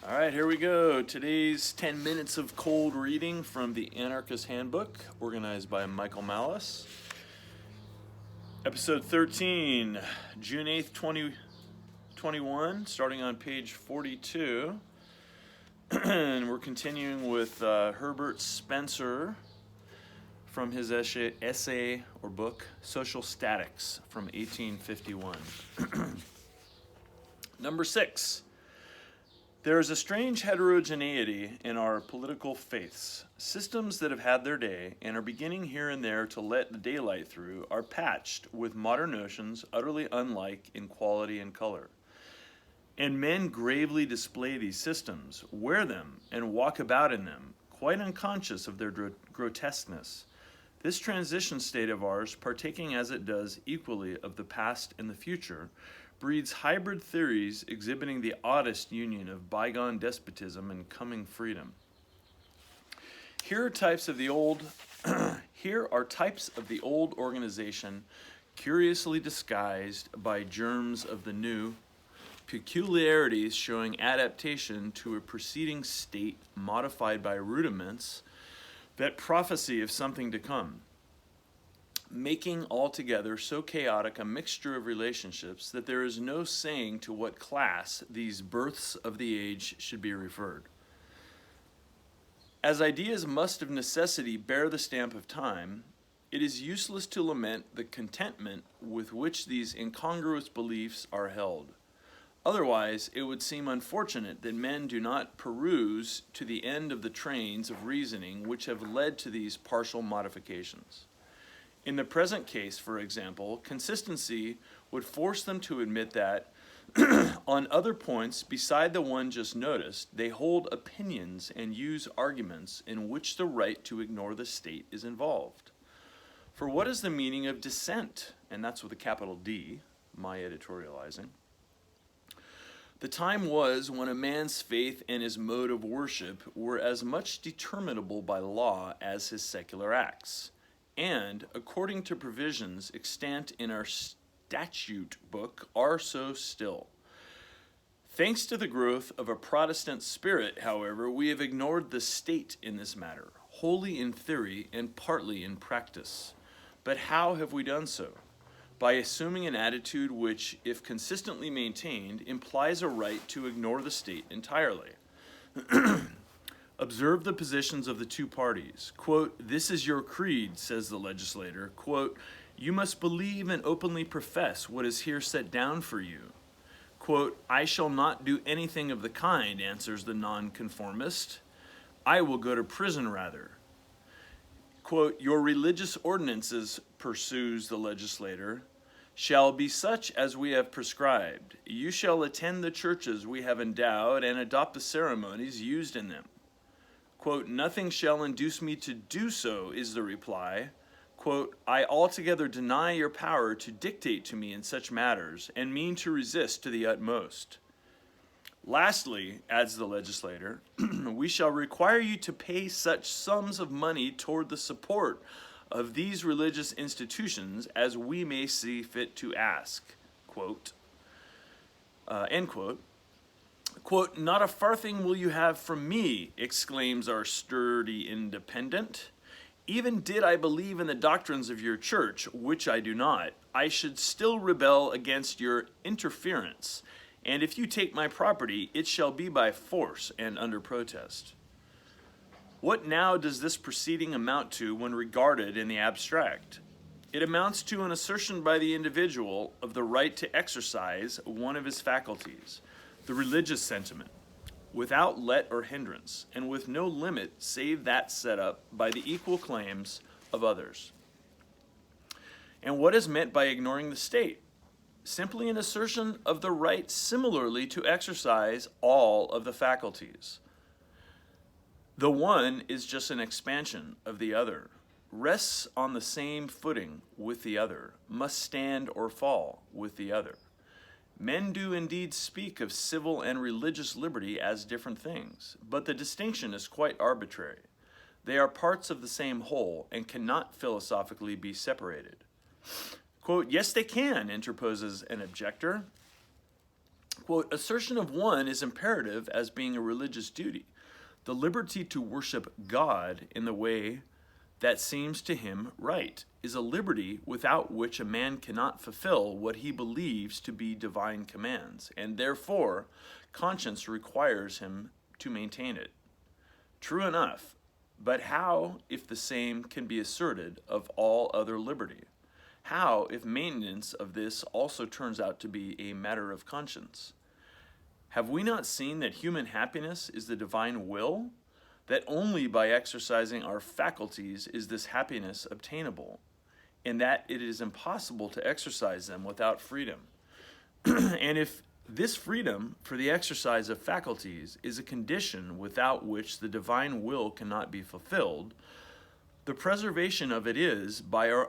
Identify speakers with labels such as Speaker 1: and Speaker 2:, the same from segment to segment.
Speaker 1: All right, here we go. Today's 10 minutes of cold reading from the Anarchist Handbook, organized by Michael Malice. Episode 13, June 8th, 2021, starting on page 42. And we're continuing with Herbert Spencer from his essay or book, Social Statics, from 1851. Number 6. There is a strange heterogeneity in our political faiths. Systems that have had their day and are beginning here and there to let the daylight through are patched with modern notions utterly unlike in quality and color. And men gravely display these systems, wear them, and walk about in them, quite unconscious of their grotesqueness. This transition state of ours, partaking as it does equally of the past and the future, breeds hybrid theories exhibiting the oddest union of bygone despotism and coming freedom. Here are types of the old organization, curiously disguised by germs of the new, peculiarities showing adaptation to a preceding state modified by rudiments that prophecy of something to come, making altogether so chaotic a mixture of relationships that there is no saying to what class these births of the age should be referred. As ideas must of necessity bear the stamp of time, it is useless to lament the contentment with which these incongruous beliefs are held. Otherwise, it would seem unfortunate that men do not peruse to the end of the trains of reasoning which have led to these partial modifications. In the present case, for example, consistency would force them to admit that, on other points beside the one just noticed, they hold opinions and use arguments in which the right to ignore the state is involved. For what is the meaning of dissent? And that's with a capital D, my editorializing. The time was when a man's faith and his mode of worship were as much determinable by law as his secular acts, and, according to provisions extant in our statute book, are so still. Thanks to the growth of a Protestant spirit, however, we have ignored the state in this matter, wholly in theory and partly in practice. But how have we done so? By assuming an attitude which, if consistently maintained, implies a right to ignore the state entirely. Observe the positions of the two parties. Quote, "This is your creed," says the legislator. Quote, "You must believe and openly profess what is here set down for you." Quote, "I shall not do anything of the kind," answers the nonconformist. "I will go to prison rather." Quote, "Your religious ordinances," pursues the legislator, "shall be such as we have prescribed. You shall attend the churches we have endowed and adopt the ceremonies used in them." Quote, "Nothing shall induce me to do so," is the reply. Quote, "I altogether deny your power to dictate to me in such matters, and mean to resist to the utmost." Lastly, adds the legislator, "we shall require you to pay such sums of money toward the support of these religious institutions as we may see fit to ask." Quote, end quote. Quote, "Not a farthing will you have from me," exclaims our sturdy independent. "Even did I believe in the doctrines of your church, which I do not, I should still rebel against your interference. And if you take my property, it shall be by force and under protest." What now does this proceeding amount to when regarded in the abstract? It amounts to an assertion by the individual of the right to exercise one of his faculties, the religious sentiment, without let or hindrance, and with no limit save that set up by the equal claims of others. And what is meant by ignoring the state? Simply an assertion of the right similarly to exercise all of the faculties. The one is just an expansion of the other, rests on the same footing with the other, must stand or fall with the other. Men do indeed speak of civil and religious liberty as different things, but the distinction is quite arbitrary. They are parts of the same whole and cannot philosophically be separated. Quote, "Yes, they can," interposes an objector. Quote, assertion of one is imperative as being a religious duty. The liberty to worship God in the way that seems to him right is a liberty without which a man cannot fulfill what he believes to be divine commands, and therefore conscience requires him to maintain it. True enough, but how if the same can be asserted of all other liberty? How if maintenance of this also turns out to be a matter of conscience? Have we not seen that human happiness is the divine will? That only by exercising our faculties is this happiness obtainable, and that it is impossible to exercise them without freedom. And if this freedom for the exercise of faculties is a condition without which the divine will cannot be fulfilled, the preservation of it is, by our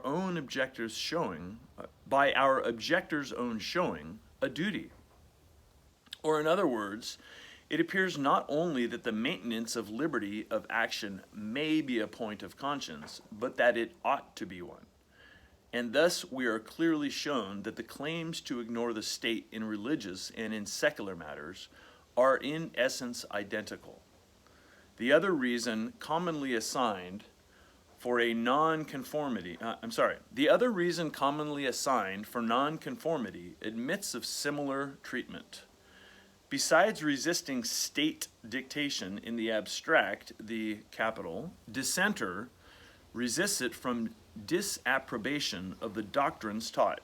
Speaker 1: objector's own showing, a duty. Or in other words, it appears not only that the maintenance of liberty of action may be a point of conscience, but that it ought to be one. And thus we are clearly shown that the claims to ignore the state in religious and in secular matters are in essence identical. The other reason commonly assigned for nonconformity admits of similar treatment. Besides resisting state dictation in the abstract, the capital dissenter resists it from disapprobation of the doctrines taught.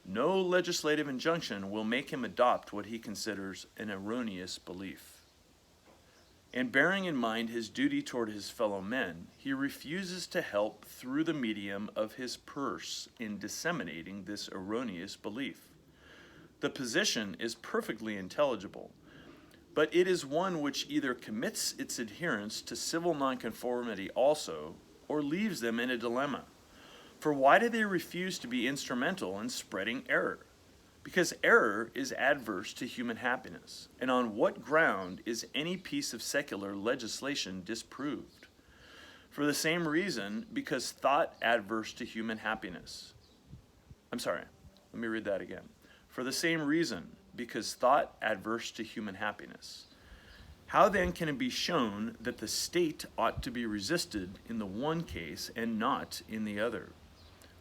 Speaker 1: No legislative injunction will make him adopt what he considers an erroneous belief. And bearing in mind his duty toward his fellow men, he refuses to help through the medium of his purse in disseminating this erroneous belief. The position is perfectly intelligible, but it is one which either commits its adherents to civil nonconformity also, or leaves them in a dilemma. For why do they refuse to be instrumental in spreading error? Because error is adverse to human happiness. And on what ground is any piece of secular legislation disproved? For the same reason, because thought adverse to human happiness. Let me read that again. For the same reason, because thought adverse to human happiness. How then can it be shown that the state ought to be resisted in the one case and not in the other?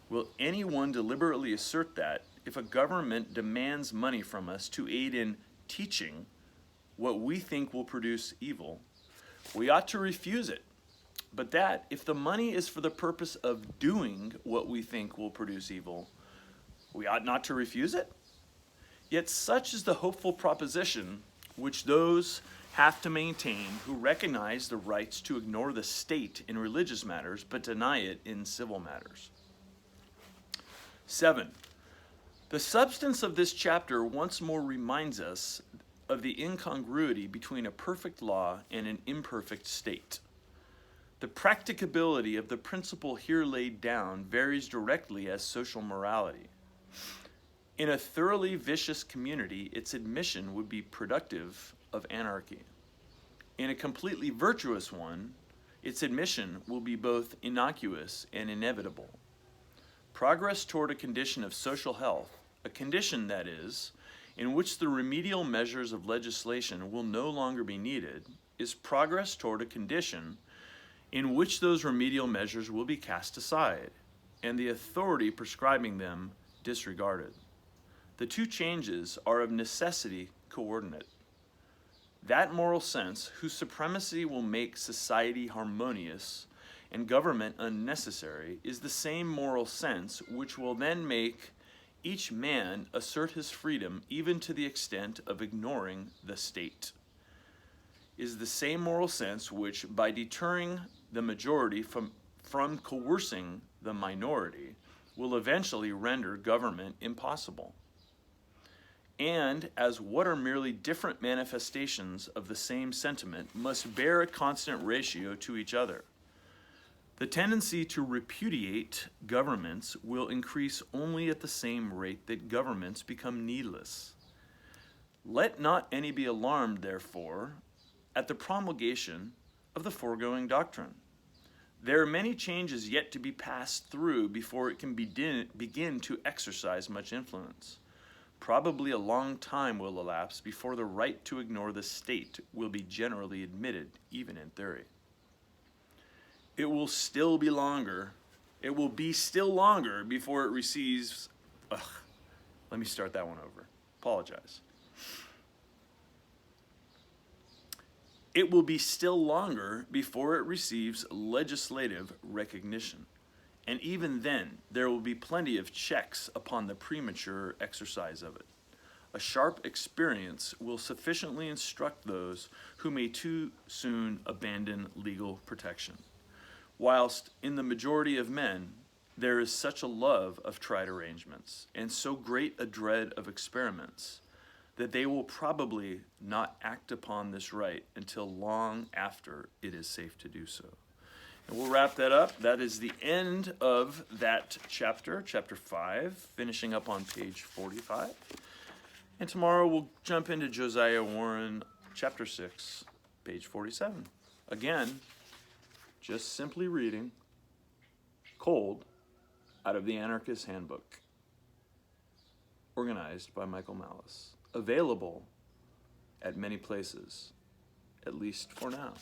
Speaker 1: Will anyone deliberately assert that if a government demands money from us to aid in teaching what we think will produce evil, we ought to refuse it? But that if the money is for the purpose of doing what we think will produce evil, we ought not to refuse it? Yet such is the hopeful proposition which those have to maintain who recognize the rights to ignore the state in religious matters but deny it in civil matters. 7. The substance of this chapter once more reminds us of the incongruity between a perfect law and an imperfect state. The practicability of the principle here laid down varies directly as social morality. In a thoroughly vicious community, its admission would be productive of anarchy. In a completely virtuous one, its admission will be both innocuous and inevitable. Progress toward a condition of social health, a condition, that is, in which the remedial measures of legislation will no longer be needed, is progress toward a condition in which those remedial measures will be cast aside, and the authority prescribing them disregarded. The two changes are of necessity coordinate. That moral sense, whose supremacy will make society harmonious and government unnecessary, is the same moral sense which will then make each man assert his freedom even to the extent of ignoring the state. Is the same moral sense which, by deterring the majority from coercing the minority, will eventually render government impossible. And as what are merely different manifestations of the same sentiment must bear a constant ratio to each other. The tendency to repudiate governments will increase only at the same rate that governments become needless. Let not any be alarmed, therefore, at the promulgation of the foregoing doctrine. There are many changes yet to be passed through before it can begin to exercise much influence. probably a long time will elapse before the right to ignore the state will be generally admitted, even in theory. It will still be longer. It will be still longer before it receives. Let me start that one over. Apologize. It will be still longer before it receives legislative recognition. And even then, there will be plenty of checks upon the premature exercise of it. A sharp experience will sufficiently instruct those who may too soon abandon legal protection. Whilst in the majority of men, there is such a love of tried arrangements and so great a dread of experiments that they will probably not act upon this right until long after it is safe to do so. And we'll wrap that up. That is the end of that chapter, chapter 5, finishing up on page 45. And tomorrow we'll jump into Josiah Warren, chapter 6, page 47. Again, just simply reading cold out of the Anarchist Handbook, organized by Michael Malice, available at many places, at least for now.